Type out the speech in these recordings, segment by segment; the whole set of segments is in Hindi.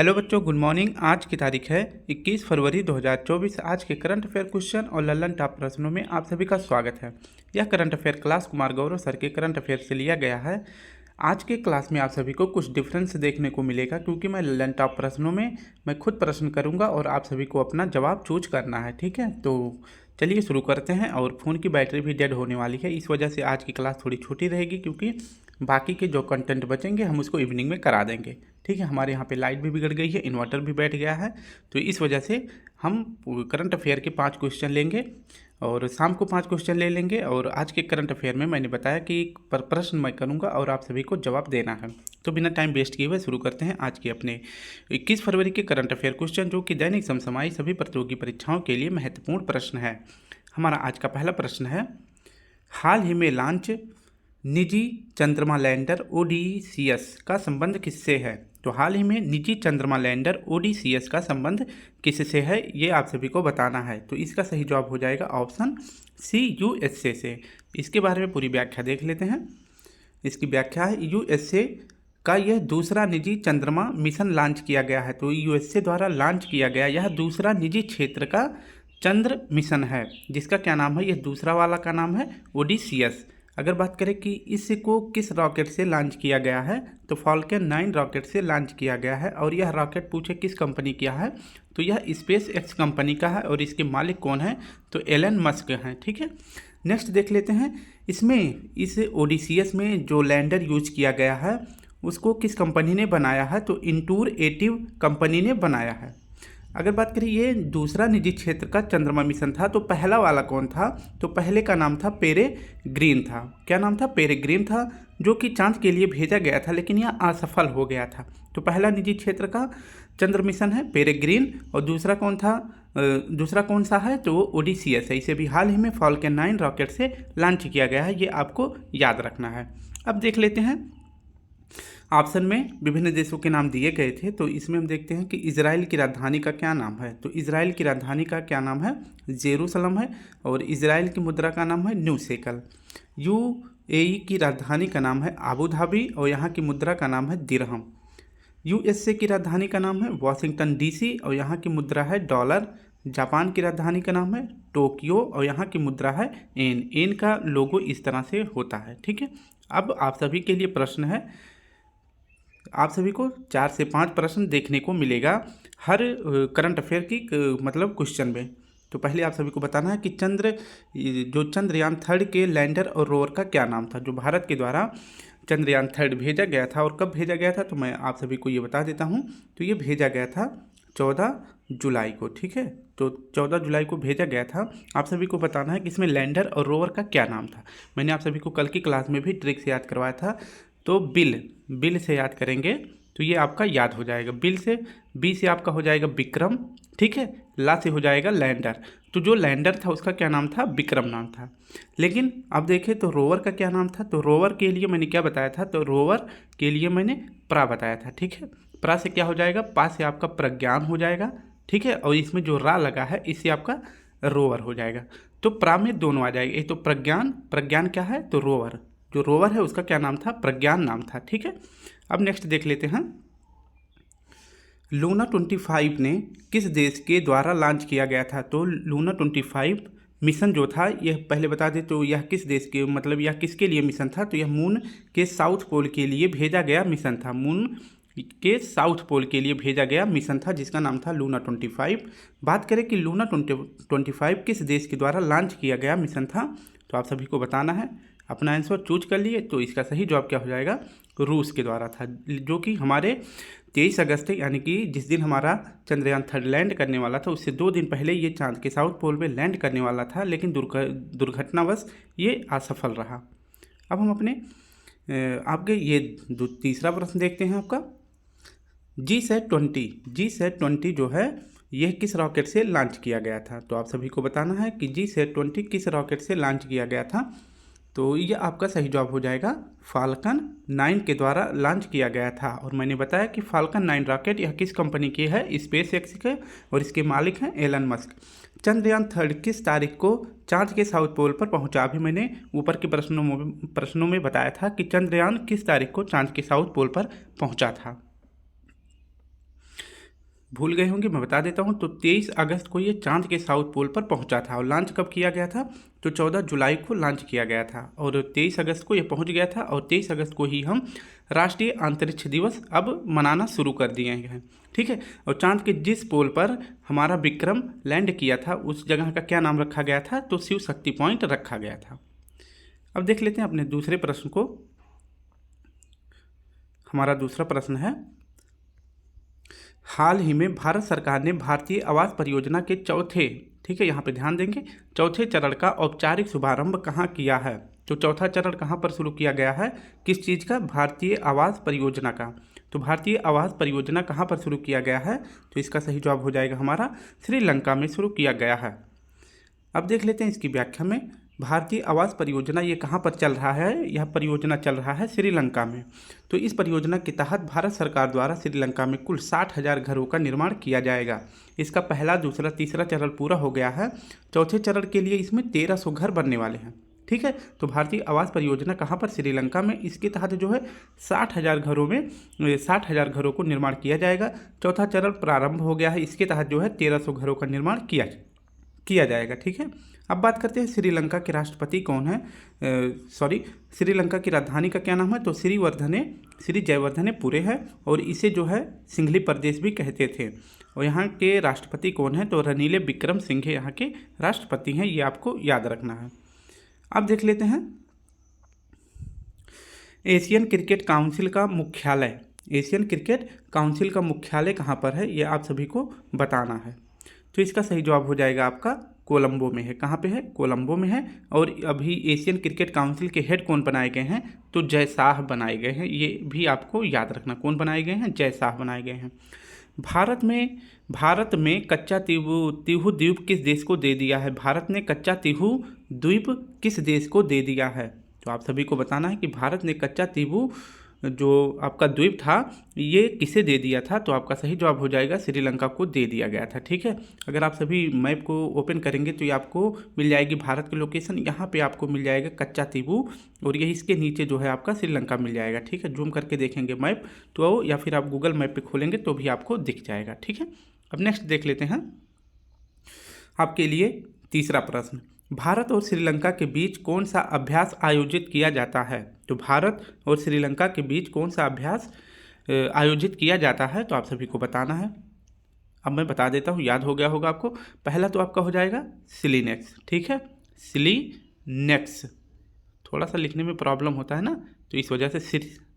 हेलो बच्चों, गुड मॉर्निंग। आज की तारीख है 21 फरवरी 2024। आज के करंट अफेयर क्वेश्चन और लल्लन टॉप प्रश्नों में आप सभी का स्वागत है। यह current affair class Kumar Gaurav sir के करंट अफेयर से लिया गया है। आज के क्लास में आप सभी को कुछ डिफरेंस देखने को मिलेगा, क्योंकि मैं लल्लन टॉप प्रश्नों में मैं खुद प्रश्न करूंगा और आप सभी को अपना जवाब चूज करना है। ठीक है, तो चलिए शुरू करते हैं। और फ़ोन की बैटरी भी डेड होने वाली है, इस वजह से आज की क्लास थोड़ी छोटी रहेगी, क्योंकि बाकी के जो कंटेंट बचेंगे हम उसको इवनिंग में करा देंगे। ठीक है, हमारे यहाँ पे लाइट भी बिगड़ गई है, इन्वर्टर भी बैठ गया है, तो इस वजह से हम करंट अफेयर के 5 क्वेश्चन लेंगे और शाम को 5 क्वेश्चन ले लेंगे। और आज के करंट अफेयर में मैंने बताया कि प्रश्न मैं करूँगा और आप सभी को जवाब देना है। तो बिना टाइम वेस्ट किए हुए शुरू करते हैं आज के अपने 21 फरवरी के करंट अफेयर क्वेश्चन, जो कि दैनिक समसामयिक सभी प्रतियोगी परीक्षाओं के लिए महत्वपूर्ण प्रश्न है। हमारा आज का पहला प्रश्न है, हाल ही में लॉन्च निजी चंद्रमा लैंडर ओडिसियस का संबंध किससे है? तो हाल ही में निजी चंद्रमा लैंडर ओडिसियस का संबंध किससे है, ये आप सभी को बताना है। तो इसका सही जवाब हो जाएगा ऑप्शन सी, यूएसए से। इसके बारे में पूरी व्याख्या देख लेते हैं। इसकी व्याख्या है, यूएसए का यह दूसरा निजी चंद्रमा मिशन लॉन्च किया गया है। तो यूएसए द्वारा लॉन्च किया गया यह दूसरा निजी क्षेत्र का चंद्र मिशन है, जिसका क्या नाम है? यह दूसरा वाला का नाम है ओडिसियस। अगर बात करें कि इसको किस रॉकेट से लॉन्च किया गया है, तो फॉल्कन 9 रॉकेट से लॉन्च किया गया है। और यह रॉकेट पूछे किस कंपनी का है, तो यह स्पेस एक्स कंपनी का है। और इसके मालिक कौन है? तो एलन मस्क हैं। ठीक है, नेक्स्ट देख लेते हैं। इस ओडिसियस में जो लैंडर यूज किया गया है उसको किस कंपनी ने बनाया है? तो इंटूरेटिव कंपनी ने बनाया है। अगर बात करें ये दूसरा निजी क्षेत्र का चंद्रमा मिशन था, तो पहला वाला कौन था? तो पहले का नाम था पेरेग्रीन था। क्या नाम था? पेरेग्रीन था, जो कि चांद के लिए भेजा गया था, लेकिन यह असफल हो गया था। तो पहला निजी क्षेत्र का चंद्र मिशन है पेरेग्रीन, और दूसरा कौन था? दूसरा कौन सा है? तो वो ओडिसियस है। इसे भी हाल ही में फॉल्कन 9 रॉकेट से लॉन्च किया गया है, ये आपको याद रखना है। अब देख लेते हैं, ऑप्शन में विभिन्न देशों के नाम दिए गए थे, तो इसमें हम देखते हैं कि इजराइल की राजधानी का क्या नाम है? तो इजराइल की राजधानी का क्या नाम है? जेरूसलम है। और इजराइल की मुद्रा का नाम है न्यू शेकल। यूएई की राजधानी का नाम है आबू धाबी, और यहाँ की मुद्रा का नाम है दिरहम। यूएसए की राजधानी का नाम है वाशिंगटन डीसी, और यहाँ की मुद्रा है डॉलर। जापान की राजधानी का नाम है टोक्यो, और यहाँ की मुद्रा है एन। एन का लोगो इस तरह से होता है। ठीक है, अब आप सभी के लिए प्रश्न है। आप सभी को 4 से 5 प्रश्न देखने को मिलेगा हर करंट अफेयर की मतलब क्वेश्चन में। तो पहले आप सभी को बताना है कि जो चंद्रयान 3 के लैंडर और रोवर का क्या नाम था, जो भारत के द्वारा चंद्रयान 3 भेजा गया था। और कब भेजा गया था, तो मैं आप सभी को ये बता देता हूँ। तो ये भेजा गया था 14 जुलाई को। ठीक है, तो 14 जुलाई को भेजा गया था। आप सभी को बताना है कि इसमें लैंडर और रोवर का क्या नाम था। मैंने आप सभी को कल की क्लास में भी ट्रिक से याद करवाया था। तो बिल से याद करेंगे तो ये आपका याद हो जाएगा। बी से आपका हो जाएगा विक्रम। ठीक है, ला से हो जाएगा लैंडर। तो जो लैंडर था उसका क्या नाम था? विक्रम नाम था। लेकिन अब देखें तो रोवर का क्या नाम था? तो रोवर के लिए मैंने क्या बताया था? तो रोवर के लिए मैंने प्रा बताया था। ठीक है, प्रा से क्या हो जाएगा? पा से आपका प्रज्ञान हो जाएगा। ठीक है, और इसमें जो रा लगा है इससे आपका रोवर हो जाएगा। तो प्रा में दोनों आ जाएगा। एक तो प्रज्ञान क्या है? तो रोवर। जो रोवर है उसका क्या नाम था? प्रज्ञान नाम था। ठीक है, अब नेक्स्ट देख लेते हैं। लूना 25 ने किस देश के द्वारा लॉन्च किया गया था? तो लूना 25 मिशन जो था, यह पहले बता दें तो यह किस देश के, मतलब यह किसके लिए मिशन था? तो यह मून के साउथ पोल के लिए भेजा गया मिशन था। मून के साउथ पोल के लिए भेजा गया मिशन था, जिसका नाम था लूना 25। बात करें कि लूना 25 किस देश के द्वारा लॉन्च किया गया मिशन था, तो आप सभी को बताना है। अपना आंसर चूज कर लिए, तो इसका सही जवाब क्या हो जाएगा? रूस के द्वारा था, जो कि हमारे 23 अगस्त यानी कि जिस दिन हमारा चंद्रयान 3 लैंड करने वाला था, उससे 2 दिन पहले ये चांद के साउथ पोल पे लैंड करने वाला था, लेकिन दुर्घटनावश ये असफल रहा। अब हम अपने आपके ये तीसरा प्रश्न देखते हैं आपका। जी-20 जो है यह किस रॉकेट से लॉन्च किया गया था? तो आप सभी को बताना है कि जी-20 किस रॉकेट से लॉन्च किया गया था। तो ये आपका सही जवाब हो जाएगा फाल्कन 9 के द्वारा लॉन्च किया गया था। और मैंने बताया कि फाल्कन 9 रॉकेट यह किस कंपनी की है? स्पेस एक्स के, और इसके मालिक हैं एलन मस्क। चंद्रयान 3 किस तारीख को चांद के साउथ पोल पर पहुंचा? अभी मैंने ऊपर के प्रश्नों में बताया था कि चंद्रयान किस तारीख को चांद के साउथ पोल पर पहुंचा था। भूल गए होंगे, मैं बता देता हूँ। तो 23 अगस्त को ये चांद के साउथ पोल पर पहुंचा था। और लॉन्च कब किया गया था? तो 14 जुलाई को लॉन्च किया गया था और 23 अगस्त को ये पहुंच गया था। और 23 अगस्त को ही हम राष्ट्रीय अंतरिक्ष दिवस अब मनाना शुरू कर दिए हैं, ठीक है। और चांद के जिस पोल पर हमारा विक्रम लैंड किया था उस जगह का क्या नाम रखा गया था? तो शिव शक्ति पॉइंट रखा गया था। अब देख लेते हैं अपने दूसरे प्रश्न को। हमारा दूसरा प्रश्न है, हाल ही में भारत सरकार ने भारतीय आवास परियोजना के चौथे, ठीक है, यहाँ पे ध्यान देंगे, चौथे चरण का औपचारिक शुभारंभ कहाँ किया है? तो चौथा चरण कहाँ पर शुरू किया गया है? किस चीज़ का? भारतीय आवास परियोजना का। तो भारतीय आवास परियोजना कहाँ पर शुरू किया गया है? तो इसका सही जवाब हो जाएगा हमारा श्रीलंका में शुरू किया गया है। अब देख लेते हैं इसकी व्याख्या में। भारतीय आवास परियोजना ये कहाँ पर चल रहा है? यह परियोजना चल रहा है श्रीलंका में। तो इस परियोजना के तहत भारत सरकार द्वारा श्रीलंका में कुल 60,000 घरों का निर्माण किया जाएगा। इसका पहला, दूसरा, तीसरा चरण पूरा हो गया है। चौथे चरण के लिए इसमें 1300 घर बनने वाले हैं, ठीक है। तो भारतीय आवास परियोजना कहाँ पर? श्रीलंका में। इसके तहत जो है 60,000 घरों में 60,000 घरों को निर्माण किया जाएगा। चौथा चरण प्रारंभ हो गया है, इसके तहत जो है 1300 घरों का निर्माण किया जाएगा, ठीक है। अब बात करते हैं श्रीलंका के राष्ट्रपति कौन है? श्रीलंका की राजधानी का क्या नाम है? तो श्री जयवर्धने पुरे है और इसे जो है सिंघली प्रदेश भी कहते थे। और यहाँ के राष्ट्रपति कौन है? तो रनील विक्रमसिंघे यहाँ के राष्ट्रपति हैं, ये आपको याद रखना है। अब देख लेते हैं एशियन क्रिकेट काउंसिल का मुख्यालय। एशियन क्रिकेट काउंसिल का मुख्यालय कहाँ पर है? ये आप सभी को बताना है। तो इसका सही जवाब हो जाएगा आपका कोलंबो में है। कहाँ पे है? कोलंबो में है। और अभी एशियन क्रिकेट काउंसिल के हेड कौन बनाए गए हैं? तो जय शाह बनाए गए हैं। ये भी आपको याद रखना, कौन बनाए गए हैं? जय शाह बनाए गए हैं। भारत में कच्चा तिहु द्वीप किस देश को दे दिया है? भारत ने कच्चा तिहु द्वीप किस देश को दे दिया है? तो आप सभी को बताना है कि भारत ने कच्चा तिहु जो आपका द्वीप था ये किसे दे दिया था? तो आपका सही जवाब हो जाएगा श्रीलंका को दे दिया गया था, ठीक है। अगर आप सभी मैप को ओपन करेंगे तो ये आपको मिल जाएगी भारत की लोकेशन। यहाँ पे आपको मिल जाएगा कच्चा तिहु और ये इसके नीचे जो है आपका श्रीलंका मिल जाएगा, ठीक है। जूम करके देखेंगे मैप तो, या फिर आप गूगल मैप पे खोलेंगे तो भी आपको दिख जाएगा, ठीक है। अब नेक्स्ट देख लेते हैं आपके लिए तीसरा प्रश्न। भारत और श्रीलंका के बीच कौन सा अभ्यास आयोजित किया जाता है? तो भारत और श्रीलंका के बीच कौन सा अभ्यास आयोजित किया जाता है? तो आप सभी को बताना है। अब मैं बता देता हूँ, याद हो गया होगा आपको। पहला तो आपका हो जाएगा सिलीनेक्स, ठीक है, सिलीनेक्स। थोड़ा सा लिखने में प्रॉब्लम होता है ना, तो इस वजह से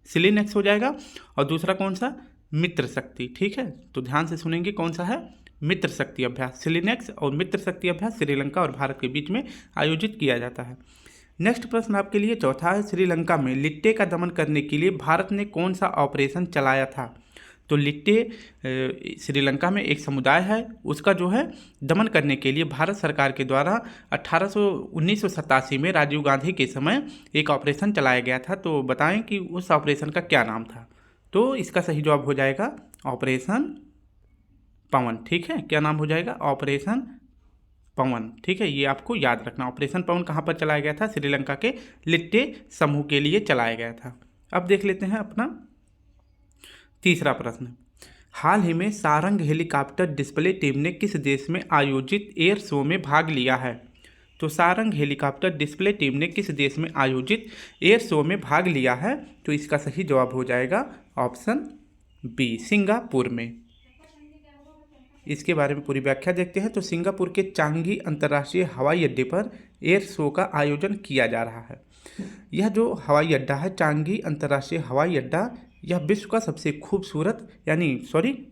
सिलीनेक्स हो जाएगा। और दूसरा कौन सा? मित्र शक्ति, ठीक है। तो ध्यान से सुनेंगे, कौन सा है? मित्र शक्ति अभ्यास। सिलीनेक्स और मित्र शक्ति अभ्यास श्रीलंका और भारत के बीच में आयोजित किया जाता है। नेक्स्ट प्रश्न आपके लिए चौथा है, श्रीलंका में लिट्टे का दमन करने के लिए भारत ने कौन सा ऑपरेशन चलाया था? तो लिट्टे श्रीलंका में एक समुदाय है, उसका जो है दमन करने के लिए भारत सरकार के द्वारा 1987 में राजीव गांधी के समय एक ऑपरेशन चलाया गया था। तो बताएं कि उस ऑपरेशन का क्या नाम था? तो इसका सही जवाब हो जाएगा ऑपरेशन पवन, ठीक है। क्या नाम हो जाएगा? ऑपरेशन पवन, ठीक है। ये आपको याद रखना। ऑपरेशन पवन कहाँ पर चलाया गया था? श्रीलंका के लिट्टे समूह के लिए चलाया गया था। अब देख लेते हैं अपना तीसरा प्रश्न। हाल ही में सारंग हेलीकॉप्टर डिस्प्ले टीम ने किस देश में आयोजित एयर शो में भाग लिया है? तो सारंग हेलीकॉप्टर डिस्प्ले टीम ने किस देश में आयोजित एयर शो में भाग लिया है? तो इसका सही जवाब हो जाएगा ऑप्शन बी, सिंगापुर में। इसके बारे में पूरी व्याख्या देखते हैं। तो सिंगापुर के चांगी अंतर्राष्ट्रीय हवाई अड्डे पर एयर शो का आयोजन किया जा रहा है। यह जो हवाई अड्डा है, चांगी अंतर्राष्ट्रीय हवाई अड्डा, यह विश्व का सबसे खूबसूरत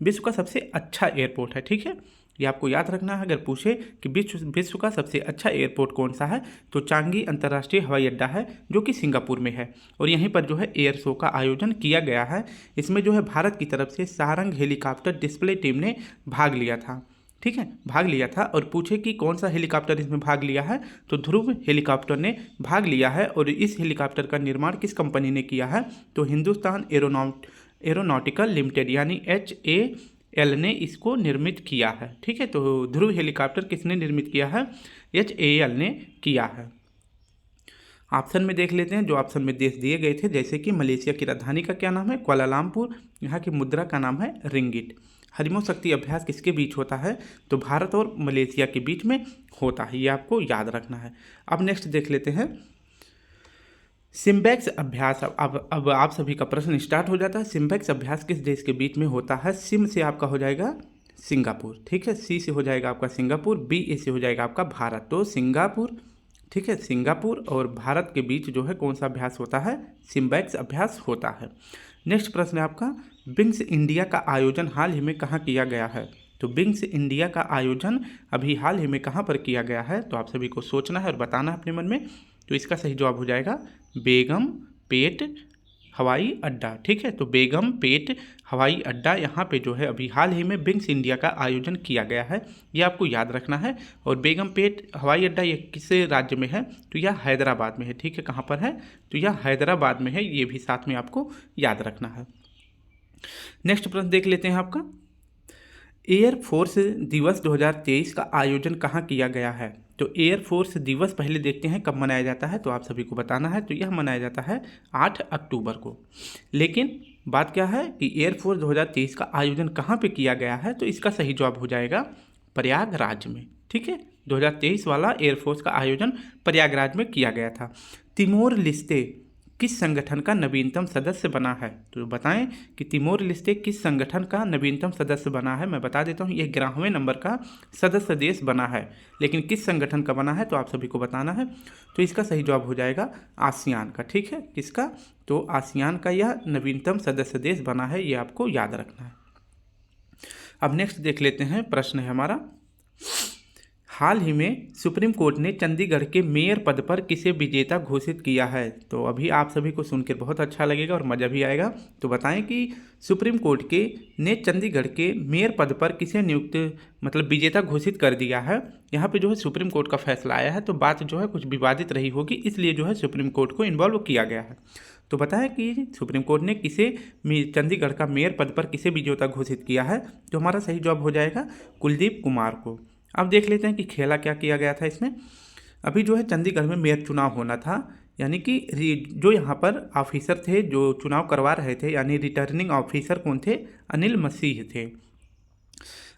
विश्व का सबसे अच्छा एयरपोर्ट है, ठीक है। ये आपको याद रखना है। अगर पूछे कि विश्व का सबसे अच्छा एयरपोर्ट कौन सा है, तो चांगी अंतर्राष्ट्रीय हवाई अड्डा है जो कि सिंगापुर में है। और यहीं पर जो है एयर शो का आयोजन किया गया है। इसमें जो है भारत की तरफ से सारंग हेलीकॉप्टर डिस्प्ले टीम ने भाग लिया था, ठीक है, भाग लिया था। और पूछे कि कौन सा हेलीकॉप्टर इसमें भाग लिया है, तो ध्रुव हेलीकॉप्टर ने भाग लिया है। और इस हेलीकॉप्टर का निर्माण किस कंपनी ने किया है? तो हिंदुस्तान एरोनॉटिकल लिमिटेड यानी HAL ने इसको निर्मित किया है, ठीक है। तो ध्रुव हेलीकॉप्टर किसने निर्मित किया है? HAL ने किया है। ऑप्शन में देख लेते हैं। जो ऑप्शन में देश दिए गए थे, जैसे कि मलेशिया की राजधानी का क्या नाम है? कुआलालंपुर। यहाँ की मुद्रा का नाम है रिंगिट। हरिमो शक्ति अभ्यास किसके बीच होता है? तो भारत और मलेशिया के बीच में होता है, ये आपको याद रखना है। अब नेक्स्ट देख लेते हैं सिम्बेक्स अभ्यास। अब आप सभी का प्रश्न स्टार्ट हो जाता है। सिम्बेक्स अभ्यास किस देश के बीच में होता है? सिम से आपका हो जाएगा सिंगापुर, ठीक है। सी से हो जाएगा आपका सिंगापुर, बी ए से हो जाएगा आपका भारत। तो सिंगापुर, ठीक है, सिंगापुर और भारत के बीच जो है कौन सा अभ्यास होता है? सिम्बेक्स अभ्यास होता है। नेक्स्ट प्रश्न है आपका विंग्स इंडिया का आयोजन हाल ही में कहाँ किया गया है? तो विंग्स इंडिया का आयोजन अभी हाल ही में कहाँ पर किया गया है? तो आप सभी को सोचना है और बताना है अपने मन में। तो इसका सही जवाब हो जाएगा बेगम पेट हवाई अड्डा, ठीक है। तो बेगम पेट हवाई अड्डा यहाँ पे जो है अभी हाल ही में विंग्स इंडिया का आयोजन किया गया है, ये आपको याद रखना है। और बेगम पेट हवाई अड्डा ये किस राज्य में है? तो यह हैदराबाद में है, ठीक है। कहाँ पर है? तो यह हैदराबाद में है, ये भी साथ में आपको याद रखना है। नेक्स्ट प्रश्न देख लेते हैं आपका एयरफोर्स दिवस 2023 का आयोजन कहाँ किया गया है? तो एयरफोर्स दिवस पहले देखते हैं कब मनाया जाता है, तो आप सभी को बताना है। तो यह मनाया जाता है 8 अक्टूबर को। लेकिन बात क्या है कि एयरफोर्स 2023 का आयोजन कहाँ पे किया गया है? तो इसका सही जवाब हो जाएगा प्रयागराज में, ठीक है। 2023 वाला एयरफोर्स का आयोजन प्रयागराज में किया गया था। तिमोर लिस्ते किस संगठन का नवीनतम सदस्य बना है? तो बताएं कि तिमोर लिस्ते किस संगठन का नवीनतम सदस्य बना है। मैं बता देता हूं, यह 11वें नंबर का सदस्य देश बना है, लेकिन किस संगठन का बना है तो आप सभी को बताना है। तो इसका सही जवाब हो जाएगा आसियान का, ठीक है। किसका? तो आसियान का यह नवीनतम सदस्य देश बना है, ये आपको याद रखना है। अब नेक्स्ट देख लेते हैं, प्रश्न है हमारा हाल ही में सुप्रीम कोर्ट ने चंडीगढ़ के मेयर पद पर किसे विजेता घोषित किया है? तो अभी आप सभी को सुनकर बहुत अच्छा लगेगा और मज़ा भी आएगा। तो बताएं कि सुप्रीम कोर्ट के ने चंडीगढ़ के मेयर पद पर किसे नियुक्त विजेता घोषित कर दिया है। यहाँ पे जो है सुप्रीम कोर्ट का फैसला आया है, तो बात जो है कुछ विवादित रही होगी, इसलिए जो है सुप्रीम कोर्ट को इन्वॉल्व किया गया है। तो बताएं कि सुप्रीम कोर्ट ने किसे चंडीगढ़ का मेयर पद पर किसे विजेता घोषित किया है? तो हमारा सही जवाब हो जाएगा कुलदीप कुमार को। अब देख लेते हैं कि खेला क्या किया गया था इसमें। अभी जो है चंडीगढ़ में मेयर चुनाव होना था, यानी कि जो यहाँ पर ऑफिसर थे जो चुनाव करवा रहे थे, यानी रिटर्निंग ऑफिसर कौन थे? अनिल मसीह थे।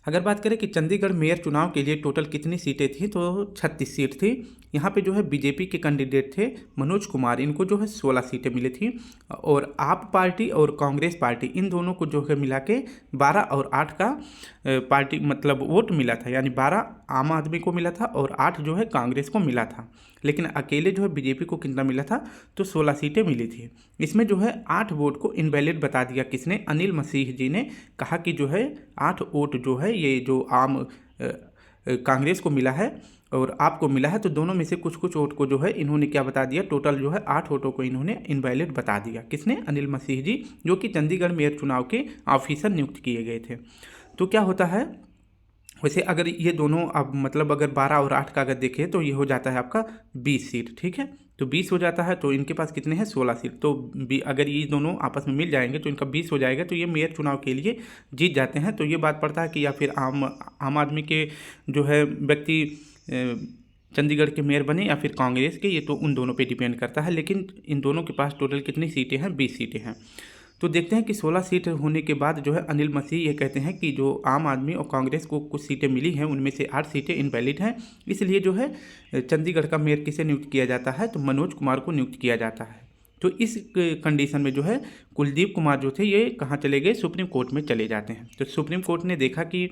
अगर बात करें कि चंडीगढ़ मेयर चुनाव के लिए टोटल कितनी सीटें थी, तो 36 सीट थी। यहाँ पे जो है बीजेपी के कैंडिडेट थे मनोज कुमार, इनको जो है 16 सीटें मिली थी। और आप पार्टी और कांग्रेस पार्टी इन दोनों को जो है मिला के 12 और 8 का पार्टी वोट मिला था, यानी 12 आम आदमी को मिला था और 8 जो है कांग्रेस को मिला था। लेकिन अकेले जो है बीजेपी को कितना मिला था? तो 16 सीटें मिली थी। इसमें जो है 8 वोट को इनवैलिड बता दिया किसने? अनिल मसीह जी ने कहा कि जो है 8 वोट जो है ये जो आम कांग्रेस को मिला है और आपको मिला है, तो दोनों में से कुछ कुछ वोट को जो है इन्होंने क्या बता दिया, टोटल जो है 8 वोटों को इन्होंने इनवैलिड बता दिया। किसने? अनिल मसीह जी, जो कि चंडीगढ़ मेयर चुनाव के ऑफिसर नियुक्त किए गए थे। तो क्या होता है वैसे, अगर ये दोनों अब अगर 12 और 8 का अगर देखें तो ये हो जाता है आपका 20 सीट, ठीक है। तो 20 हो जाता है, तो इनके पास कितने हैं? 16 सीट। तो अगर ये दोनों आपस में मिल जाएंगे तो इनका 20 हो जाएगा, तो ये मेयर चुनाव के लिए जीत जाते हैं। तो ये बात पड़ता है कि या फिर आम आदमी के जो है व्यक्ति चंडीगढ़ के मेयर बने या फिर कांग्रेस के, ये तो उन दोनों पे डिपेंड करता है। लेकिन इन दोनों के पास टोटल कितनी सीटें हैं? 20 सीटें हैं। तो देखते हैं कि 16 सीट होने के बाद जो है अनिल मसीह ये कहते हैं कि जो आम आदमी और कांग्रेस को कुछ सीटें मिली हैं, उनमें से 8 सीटें इनवैलिड हैं। इसलिए जो है चंडीगढ़ का मेयर किसे नियुक्त किया जाता है? तो मनोज कुमार को नियुक्त किया जाता है। तो इस कंडीशन में जो है कुलदीप कुमार जो थे ये कहाँ चले गए? सुप्रीम कोर्ट में चले जाते हैं। तो सुप्रीम कोर्ट ने देखा कि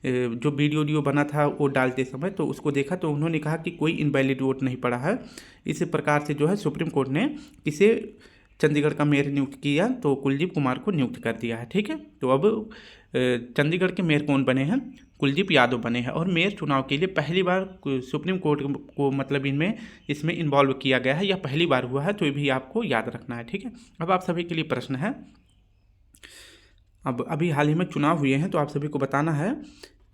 जो वीडियो बना था वो डालते समय, तो उसको देखा तो उन्होंने कहा कि कोई इनवैलिड वोट नहीं पड़ा है। इस प्रकार से जो है सुप्रीम कोर्ट ने किसे चंडीगढ़ का मेयर नियुक्त किया? तो कुलदीप कुमार को नियुक्त कर दिया है, ठीक है। तो अब चंडीगढ़ के मेयर कौन बने हैं? कुलदीप यादव बने हैं। और मेयर चुनाव के लिए पहली बार सुप्रीम कोर्ट को इसमें इन्वॉल्व किया गया है, या पहली बार हुआ है, तो ये भी आपको याद रखना है, ठीक है। अब आप सभी के लिए प्रश्न है, अब अभी हाल ही में चुनाव हुए हैं, तो आप सभी को बताना है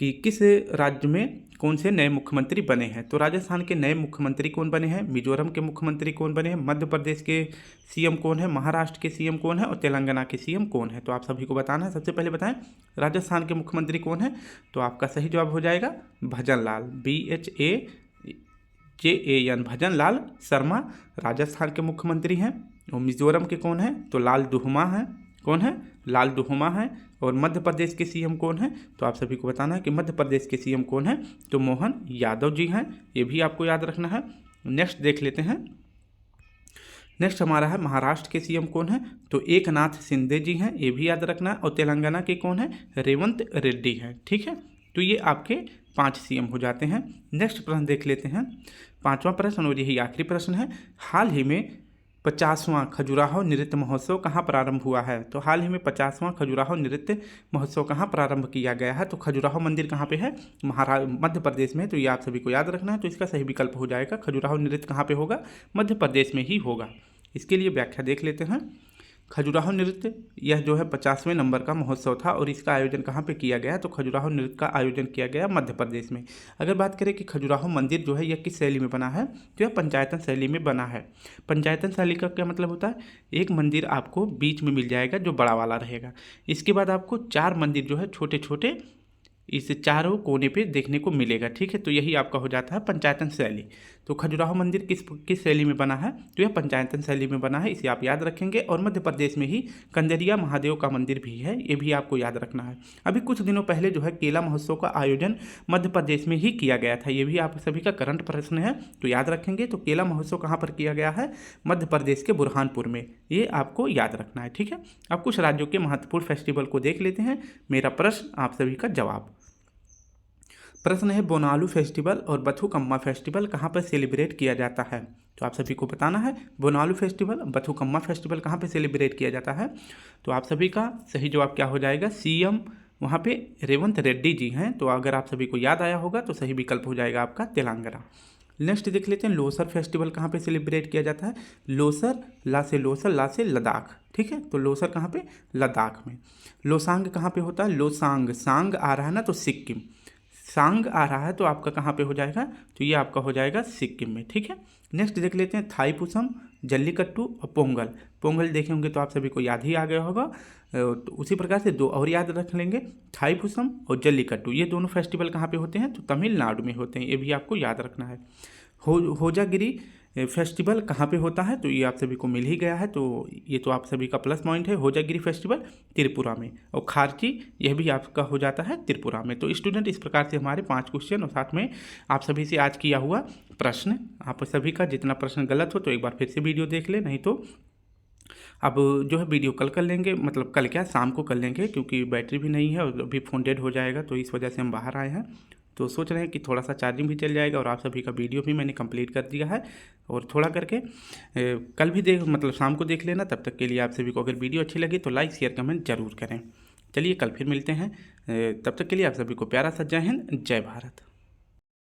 कि किस राज्य में कौन से नए मुख्यमंत्री बने हैं। तो राजस्थान के नए मुख्यमंत्री कौन बने हैं? मिजोरम के मुख्यमंत्री कौन बने हैं? मध्य प्रदेश के सीएम कौन है? महाराष्ट्र के सीएम कौन है? और तेलंगाना के सीएम कौन है? तो आप सभी को बताना है। सबसे पहले बताएं राजस्थान के मुख्यमंत्री कौन है? तो आपका सही जवाब हो जाएगा भजन लाल, BHAJAN, भजन लाल शर्मा राजस्थान के मुख्यमंत्री हैं। और मिजोरम के कौन है? तो लाल दुहमा हैं। कौन है? लाल दुहोमा है। और मध्य प्रदेश के सीएम कौन है? तो आप सभी को बताना है कि मध्य प्रदेश के सीएम कौन है? तो मोहन यादव जी हैं, ये भी आपको याद रखना है। नेक्स्ट देख लेते हैं। नेक्स्ट हमारा है महाराष्ट्र के सीएम कौन है? तो एकनाथ शिंदे जी हैं, ये भी याद रखना है। और तेलंगाना के कौन है? रेवंत रेड्डी हैं। ठीक है, तो ये आपके 5 सीएम हो जाते हैं। नेक्स्ट प्रश्न देख लेते हैं, 5वां प्रश्न और यही आखिरी प्रश्न है। हाल ही में 50वां खजुराहो नृत्य महोत्सव कहाँ प्रारंभ हुआ है? तो हाल ही में 50वां खजुराहो नृत्य महोत्सव कहाँ प्रारंभ किया गया है? तो खजुराहो मंदिर कहाँ पे है? मध्य प्रदेश में। तो ये आप सभी को याद रखना है। तो इसका सही विकल्प हो जाएगा खजुराहो नृत्य कहाँ पे होगा? मध्य प्रदेश में ही होगा। इसके लिए व्याख्या देख लेते हैं। खजुराहो नृत्य यह जो है 50वें नंबर का महोत्सव था और इसका आयोजन कहाँ पे किया गया? तो खजुराहो नृत्य का आयोजन किया गया मध्य प्रदेश में। अगर बात करें कि खजुराहो मंदिर जो है यह किस शैली में बना है? तो यह पंचायतन शैली में बना है। पंचायतन शैली का क्या मतलब होता है? एक मंदिर आपको बीच में मिल जाएगा जो बड़ा वाला रहेगा। इसके बाद आपको 4 मंदिर जो है छोटे छोटे इस चारों कोने पे देखने को मिलेगा। ठीक है, तो यही आपका हो जाता है पंचायतन शैली। तो खजुराहो मंदिर किस शैली में बना है? तो यह पंचायतन शैली में बना है, इसे आप याद रखेंगे। और मध्य प्रदेश में ही कंजरिया महादेव का मंदिर भी है, ये भी आपको याद रखना है। अभी कुछ दिनों पहले जो है केला महोत्सव का आयोजन मध्य प्रदेश में ही किया गया था, ये भी आप सभी का करंट प्रश्न है, तो याद रखेंगे। तो केला महोत्सव कहाँ पर किया गया है? मध्य प्रदेश के बुरहानपुर में, ये आपको याद रखना है। ठीक है, अब कुछ राज्यों के महत्वपूर्ण फेस्टिवल को देख लेते हैं। मेरा प्रश्न आप सभी का जवाब। प्रश्न है बोनालू फेस्टिवल और बथुकम्मा फेस्टिवल कहाँ पर सेलिब्रेट किया जाता है? तो आप सभी को बताना है बोनालू फेस्टिवल, बथुकम्मा फेस्टिवल कहाँ पर सेलिब्रेट किया जाता है? तो आप सभी का सही जवाब क्या हो जाएगा? सीएम वहाँ पे रेवंत रेड्डी जी हैं। तो अगर आप सभी को याद आया होगा तो सही विकल्प हो जाएगा आपका तेलंगाना। नेक्स्ट देख लेते हैं लोसर फेस्टिवल कहाँ पे सेलिब्रेट किया जाता है? लोसर ला से लद्दाख। ठीक है, तो लोसर कहाँ पे? लद्दाख में। लोसांग कहाँ पे होता है? लोसांग, सांग आ रहा है ना तो सिक्किम, सांग आ रहा है तो आपका कहाँ पे हो जाएगा? तो ये आपका हो जाएगा सिक्किम में। ठीक है, नेक्स्ट देख लेते हैं थाईपुसम, जल्लीकट्टू और पोंगल। पोंगल देखे होंगे तो आप सभी को याद ही आ गया होगा। तो उसी प्रकार से 2 और याद रख लेंगे, थाईपुसम और जल्लीकट्टू। ये दोनों फेस्टिवल कहाँ पे होते हैं? तो तमिलनाडु में होते हैं, ये भी आपको याद रखना है। होजागिरी फेस्टिवल कहाँ पे होता है? तो ये आप सभी को मिल ही गया है, तो ये तो आप सभी का प्लस पॉइंट है। होजागिरी फेस्टिवल त्रिपुरा में। और खारची यह भी आपका हो जाता है त्रिपुरा में। तो स्टूडेंट इस प्रकार से हमारे 5 क्वेश्चन और साथ में आप सभी से आज किया हुआ प्रश्न, आप सभी का जितना प्रश्न गलत हो तो एक बार फिर से वीडियो देख ले, नहीं तो अब जो है वीडियो कल कर लेंगे, मतलब कल क्या शाम को कर लेंगे, क्योंकि बैटरी भी नहीं है और अभी फ़ोन डेड हो जाएगा, तो इस वजह से हम बाहर आए हैं। तो सोच रहे हैं कि थोड़ा सा चार्जिंग भी चल जाएगा और आप सभी का वीडियो भी मैंने कंप्लीट कर दिया है। और थोड़ा करके कल भी मतलब शाम को देख लेना। तब तक के लिए आप सभी को अगर वीडियो अच्छी लगी तो लाइक शेयर कमेंट जरूर करें। चलिए कल फिर मिलते हैं, तब तक के लिए आप सभी को प्यारा सा जय हिंद, जय भारत।